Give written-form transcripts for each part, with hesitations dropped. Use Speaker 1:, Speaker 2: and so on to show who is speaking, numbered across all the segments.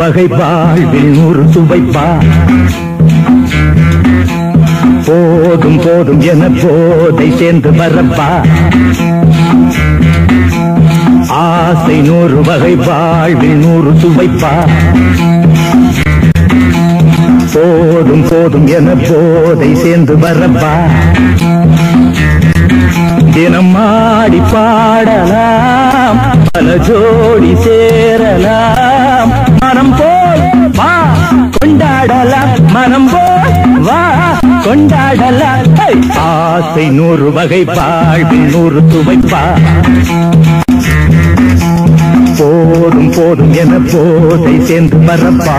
Speaker 1: வகை வாழ்வில் 100 சுவைப்பா. போதும் போதும் என போதை சேர்ந்து வரப்பா. ஆசை 100 வகை வாழ்வில் 100 சுவைப்பா. போதும் போதும் என போதை சேர்ந்து வரப்பா. தினம் ஆடி பாடலாம், பல ஜோடி சேரலாம். மனம் போல் வா கொண்டாடலாம், மனம் போல் வா கொண்டாடலாம். ஆசை 100 வகை வாழ்வில் 100 சுவைப்பா. போதும் போதும் என போதை சேர்ந்து வரப்பா.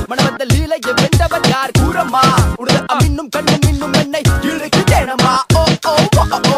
Speaker 1: மனவந்த லீலையை வென்றவர் யார் கூறமா? உடல் இன்னும் கண்ணும் இன்னும் என்னை இழுக்கு தேனமா. ஓ ஓ ஓ